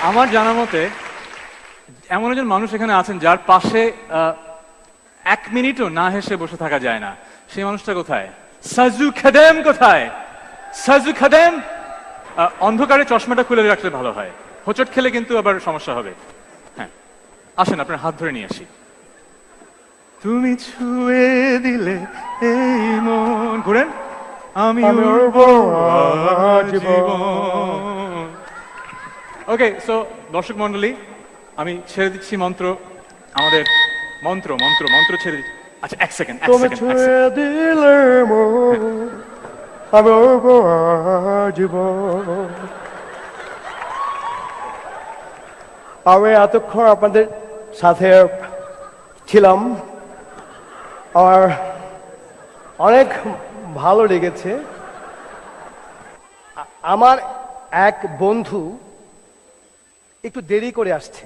আমার জানা মতে এমন একজন মানুষ এখানে আছেন যার পাশে 1 মিনিটও না হেসে বসে থাকা যায় না। সেই মানুষটা কোথায়? সাজু খাদেম কোথায়? সাজু খাদেম, অন্ধকারে চশমাটা খুলে রাখলে ভালো হয়, হোঁচট খেলে কিন্তু আবার সমস্যা হবে। হ্যাঁ, আসেন আপনার হাত ধরে নিয়ে আসি। তুমি ছুঁয়ে দিলে এই মন, ঘুরেন, আমি ওকে। সো দর্শক মন্ডলী, আমি ছেড়ে দিচ্ছি মন্ত্র, আমাদের মন্ত্র মন্ত্র মন্ত্র ছেড়ে দিচ্ছি। আচ্ছা, এক সেকেন্ড। আমি এতক্ষণ আপনাদের সাথে ছিলাম, আমার অনেক ভালো লেগেছে। আমার এক বন্ধু একটু দেরি করে আসছে।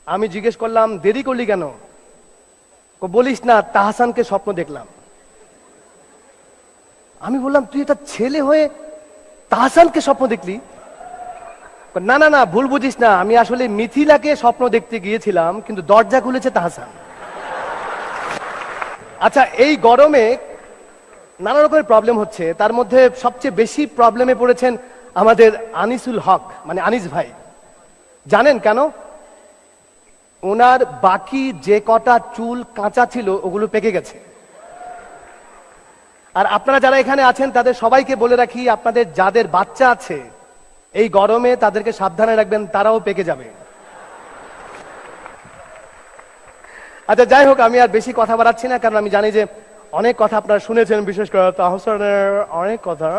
আমি জিজ্ঞেস করলাম, দেরি করলি কেন? বলিস না, তাহসানকে স্বপ্ন দেখলাম। আমি বললাম, তুই এটা ছেলে হয়ে তাহসানকে স্বপ্ন দেখলি? না না না, ভুল বুঝিস না, আমি আসলে মিথিলাকে স্বপ্ন দেখতে গিয়েছিলাম, কিন্তু দরজা খুলেছে তাহসান। আচ্ছা, এই গরমে নানা রকমের প্রবলেম হচ্ছে, তার মধ্যে সবচেয়ে বেশি প্রবলেমে পড়েছেন আমাদের আনিসুল হক, মানে আনিস ভাই। জানেন কেন? ওনার বাকি যে কটা চুল কাঁচা ছিল ওগুলো পেকে গেছে। আর আপনারা যারা এখানে আছেন তাদের সবাইকে বলে রাখি, আপনাদের যাদের বাচ্চা আছে এই গরমে তাদেরকে সাবধানে রাখবেন, তারাও পেকে যাবে। আচ্ছা, যাই হোক, আমি আর বেশি কথা বাড়াচ্ছি না, কারণ আমি জানি যে অনেক কথা আপনারা শুনেছেন, বিশেষ করে তাহসানের অনেক কথা।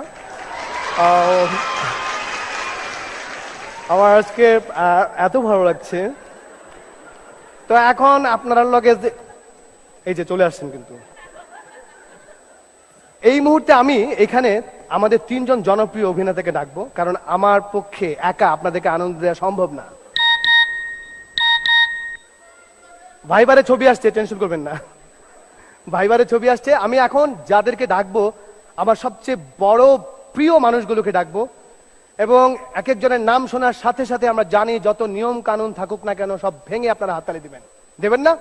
আমার আজকে এত ভালো লাগছে। তো এখন আপনারা লগে এই যে চলে আসছেন, কিন্তু এই মুহূর্তে আমি এখানে আমাদের 3 জন জনপ্রিয় অভিনেতাকে ডাকবো, কারণ আমার পক্ষে একা আপনাদেরকে আনন্দ দেওয়া সম্ভব না। ভাইবারে ছবি আসছে, টেনশন করবেন না, ভাইবারে ছবি আসছে। আমি এখন যাদেরকে ডাকবো, আমার সবচেয়ে বড় প্রিয় মানুষগুলোকে ডাকবো, এবং এক একজনের নাম শোনার সাথে সাথে আমরা জানি যত নিয়ম কানুন থাকুক না কেন সব ভেঙে আপনারা হাততালি দিবেন। দেবেন না?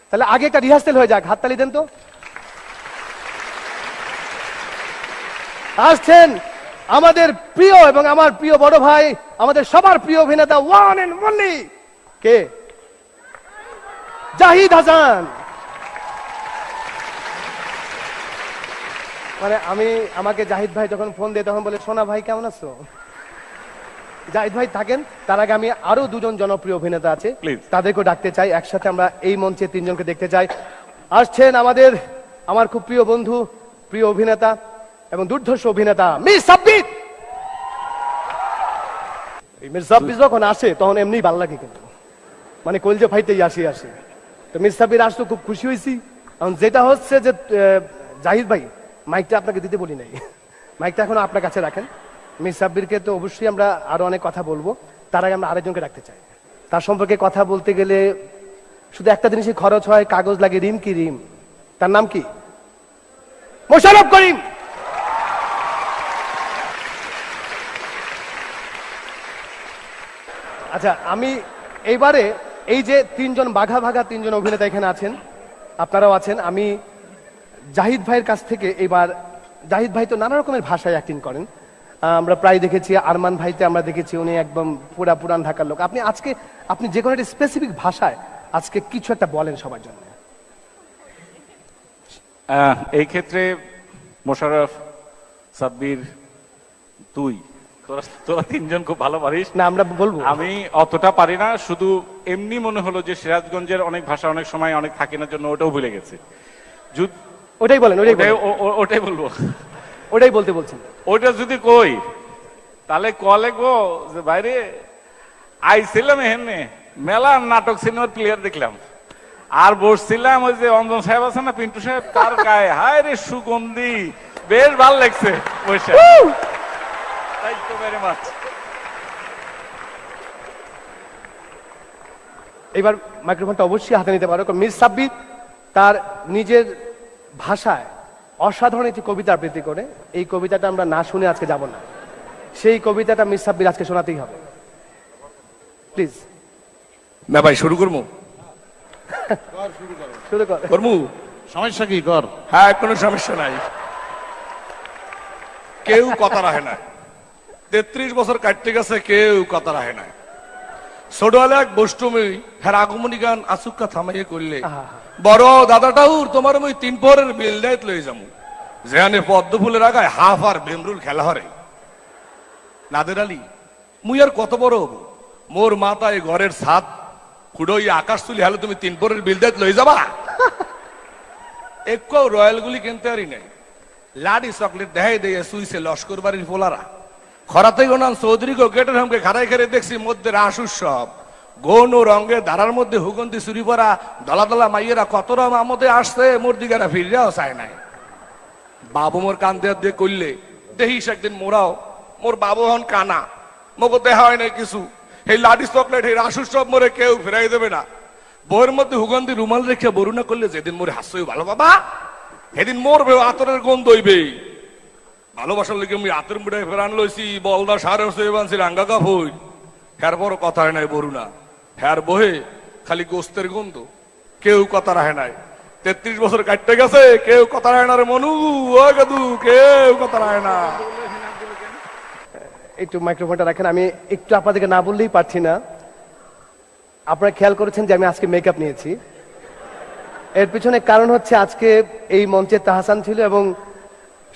তাহলে আগে একটা রিহার্সেল হয়ে যাক, হাততালি দেন তো। আসছেন আমাদের প্রিয় এবং আমার প্রিয় বড় ভাই, আমাদের সবার প্রিয় অভিনেতা, ওয়ান এন্ড অনলি, কে? জাহিদ হাসান। মানে আমাকে জাহিদ ভাই যখন ফোন দিয়ে তখন বলে, সোনা ভাই কেমন আছো? জাহিদ ভাই থাকেন, তার আগে আমি আরো 2 জন জনপ্রিয় অভিনেতা আছে, তাদেরকেও ডাকতে চাই। একসাথে আমরা এই মঞ্চে 3 জনকে দেখতে চাই। আসছেন আমার খুব প্রিয় বন্ধু, প্রিয় অভিনেতা এবং দুর্ধর্ষ অভিনেতা মির সাব্বির। মির সাব্বির যখন আসে তখন এমনি ভালো লাগে, কিন্তু মানে কলজে ফাইতেই আসে। তো মির সাব্বির আসতো, খুব খুশি হয়েছি। এখন যেটা হচ্ছে যে জাহিদ ভাই, মাইকটা আপনাকে দিতে বলি নাই, মাইকটা এখন আপনার কাছে রাখেন। মির সাব্বিরকে তো অবশ্যই আমরা আরো অনেক কথা বলবো, তার আগে আমরা আরেকজনকে রাখতে চাই। তার সম্পর্কে কথা বলতে গেলে শুধু একটা জিনিসই খরচ হয়, কাগজ লাগে, রিম কি রিম। তার নাম কি? মোশাররফ করিম। আচ্ছা, আমি এইবারে এই যে 3 জন বাঘা 3 জন অভিনেতা এখানে আছেন, আপনারাও আছেন, আমি জাহিদ ভাইয়ের কাছ থেকে এবার, জাহিদ ভাই তো নানা রকমের ভাষায় অ্যাক্টিং করেন, আমরা প্রায় দেখেছি। আরমান ভাইতে আমরা দেখেছি, উনি একদম পুরান ঢাকার লোক। আপনি যে কোনো একটা স্পেসিফিক ভাষায় আজকে কিছু একটা বলেন সবার জন্য। এই ক্ষেত্রে মোশাররফ, সাব্বির, তোরা 3 জন খুব ভালো পারিস না, আমরা বলবো। আমি অতটা পারি না, শুধু এমনি মনে হলো যে সিরাজগঞ্জের অনেক ভাষা অনেক সময় অনেক থাকে না, জন্য ওটাও ভুলে গেছে। ওটাই বলেন, ওটাই বলবো, ওটাই বলতে বলছেন। ওটা যদি কই তাহলে লিখবো যে বাইরে আইছিলাম এখানে, মেলা নাটক সিনেমার প্লেয়ার দেখলাম, আর বসছিলাম ওই যে অঞ্জন সাহেব আছে না, পিন্টু সাহেব, তার গায়ে হায় রে সুগন্ধি, বেশ ভালো লাগছে বসে। Thank you very much. এবার মাইক্রোফোনটা অবশ্যই হাতে নিতে পারো। মির সাব্বির তার নিজের ভাষায় অসাধারণ একটি কবিতা আবৃত্তি করে, এই কবিতাটা আমরা না শুনে আজকে যাব না। সেই কবিতাটা মিস সাব্বির আজকে শোনাতেই হবে, প্লিজ। না ভাই শুরু করবো? শুরু কর। করবো? সমস্যা কি কর? হ্যাঁ, কোনো সমস্যা নাই। কেউ কথা রাখে না, 33 বছর কাটতে গেছে, কেউ কথা রাখে না। ছোটবেলা এক বষ্টমী হ্যাঁ আগমনী গান আসুক্কা থামাইয়ে করলে বড় দাদাটাও তোমার ওই 3 পরের বিল দায়িত্ব লয়ে যাবো, যেখানে পদ্ম ফুলের আগায় হাফ আর বেমরুল খেলা হরে। নাদের আলী, মুই আর কত বড় হবো, মোর মাথায় ঘরের ছাদ খুঁড়োই আকাশ তুলি হলে তুমি 3 পরের বিল দায়িত্ব লয়ে যাবা? একটু রয়্যাল গুলি কিনতে পারি নাই, লাডি চকলেট দেখাই দিয়ে সুইছে লস্কর বাড়ির পোলারা। খরাতে গোনান চৌধুরী গো গেটের হামকে খাড়াই খেড়ে দেখছি মধ্যে রাস উৎসব, গৌন রঙে ধারার মধ্যে হুগন্তি চুরি পরা দলা দলা মাইয়েরা কত রম আমদে আসছে, মোর দিকেরা ফিরিয়াও চায় নাই। বাবু মোর কান দেওয়ার দিয়ে করলে দেখিস একদিন মোরাও, মোর বাবু হন কানা, মোকে দেখা হয় নাই কিছু। এই লাডি চকলেট এই রাস উৎসব মোরে কেউ ফেরাই দেবে না। বইয়ের মধ্যে হুগন্তি রুমাল রেখে বরুণা করলে যেদিন মোরে হাসই ভালো বাবা, সেদিন মরবে আতরের গন্ধ হইবে। ভালোবাসার লেগে আমি আতর মুড়াই ফেরান লইছি, বলদা সারে বানছি রাঙ্গা কাপড়। হ্যার বড় কথা হয় নাই বরুণা, হ্যার বহে খালি গোস্তের গন্ধ, কেউ কথা রাখে নাই। 33 বছর কাটতে গেছে, কেউ কথা রাখে না রে মনু, ও গাদু, কেউ কথা রাখে না। একটু মাইক্রোফোনটা রাখেন, আমি একটু আপনাদেরকে না বললেই পারছি না। আপনারা খেয়াল করেছেন যে আমি আজকে মেকআপ নিয়েছি, এর পিছনে কারণ হচ্ছে আজকে এই মঞ্চে তাহসান ছিল এবং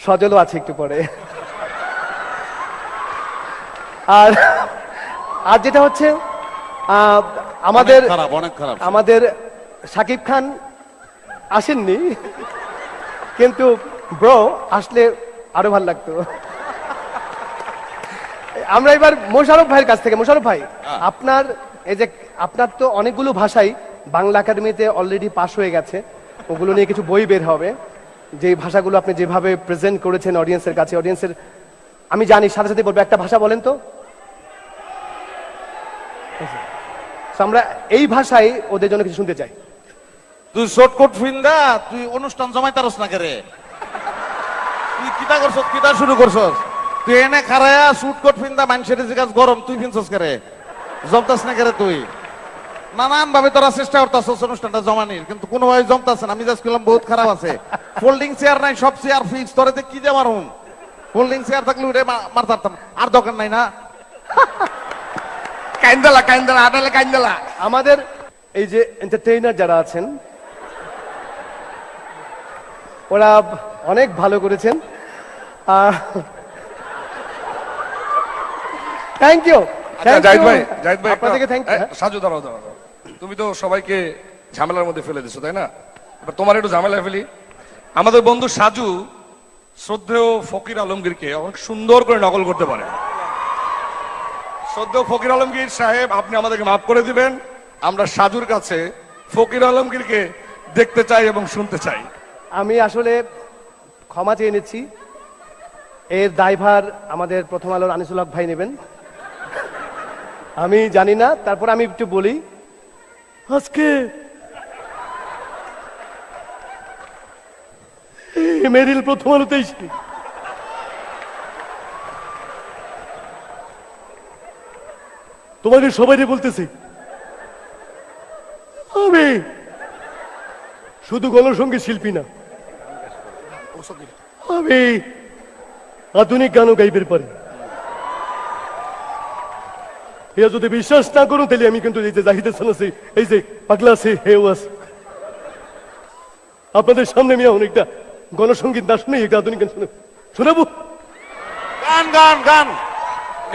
সজলও আছে একটু পরে। আর আর যেটা হচ্ছে আমাদের খারাপ, অনেক খারাপ। আমাদের শাকিব খান আসেননি, কিন্তু ব্রো আসলে আরো ভালো লাগতো। আমরা এবার মোশাররফ ভাইয়ের কাছ থেকে, মোশাররফ ভাই আপনার এই যে আপনার তো অনেকগুলো ভাষাই বাংলা একাডেমিতে অলরেডি পাস হয়ে গেছে, ওগুলো নিয়ে কিছু বই বের হবে, যে ভাষাগুলো আপনি যেভাবে প্রেজেন্ট করেছেন অডিয়েন্সের কাছে, অডিয়েন্সের আমি জানি সাথে সাথে বলবো একটা ভাষা বলেন তো। আমরা এই ভাষায় ওদের জন্য কিছু শুনতে চাই। তুই শর্টকট ফিন্দা তুই অনুষ্ঠান জমাই তারস না করে, তুই কিটা করছস, কিটা শুরু করছস? তুই এনে খারায়া শুটকট ফিন্দা মানুষের জিগাস গরম, তুই ফিনছস করে জমতাস না করে? তুই নানান ভাবে তোরা চেষ্টা করতেছস অনুষ্ঠানটা জমানির, কিন্তু কোনোভাবে জমতাছে না। আমি জাস্ট করলাম বহুত খারাপ আছে, ফোল্ডিং চেয়ার নাই, সব চেয়ার ফিক্স। তোরে কি যে মারুম, ফোল্ডিং চেয়ার থাকলে উঠে মারতাম, আর দরকার নাই না। কাইন্দালা কাইন্দালা আটালে কাইন্দালা। আমাদের এই যে এন্টারটেইনার যারা আছেন ওরা অনেক ভালো করেছেন, থ্যাংক ইউ। জাহিদ ভাই, জাহিদ ভাই, আপনাদেরকে থ্যাংক ইউ। সাজু দাঁড়াও দাঁড়াও দাঁড়াও। তুমি তো সবাইকে ঝামেলার মধ্যে ফেলে দিছো, তাই না? এবার তোমার একটু ঝামেলা ফেলি। আমাদের বন্ধু সাজু শ্রদ্ধেয় ফকির আলমগীরকে অনেক সুন্দর করে নকল করতে পারে। শ্রদ্ধেয় ফকির আলমগীর সাহেব, আপনি আমাদেরকে মাফ করে দিবেন। আমরা সাজুর কাছে ফকির আলমগীরকে দেখতে চাই এবং শুনতে চাই। আমি আসলে ক্ষমা চেয়ে নিচ্ছি, এর দায়ভার আমাদের প্রথম আলোর আনিসুল হক ভাই নেবেন। আমি জানি না, তারপর আমি একটু বলি। আজকে মেরিল প্রথম আলোতে এসে তোমাকে সবাই বলতেছি, আমি শুধু গণসঙ্গীত শিল্পী না, আমি আধুনিক গানও গাইবের পারি। এরা যদি বিশ্বাস না করুন তাহলে আমি কিন্তু এই যে জাহিদ হাসান আছে, এই যে পাগলা আছে, হেও আছে, আপনাদের সামনে আমি অনেকটা গণসঙ্গীত না শুনে একটা আধুনিক গান শোনাবো। গান গান গান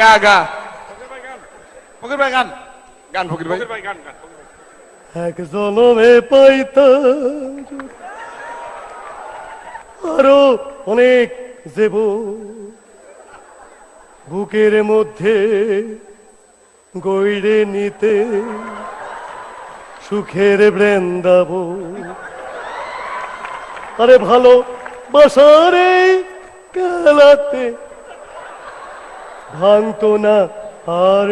গা গা ফকির ভাই গান গান ফকির ভাই। এক জনমে পাইতাম আরো অনেক যেব, বুকের মধ্যে গইরে নিতে সুখের বৃন্দাব। আরে ভালো বাসারে খেলাতে ভাঙতো না আর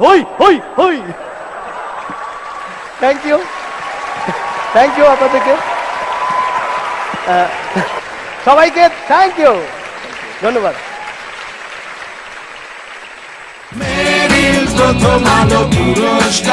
হই হই হই। থ্যাংক ইউ, থ্যাংক ইউ আপনাদেরকে সবাইকে, থ্যাংক ইউ, ধন্যবাদ। প্রথম আলো পুরস্কার।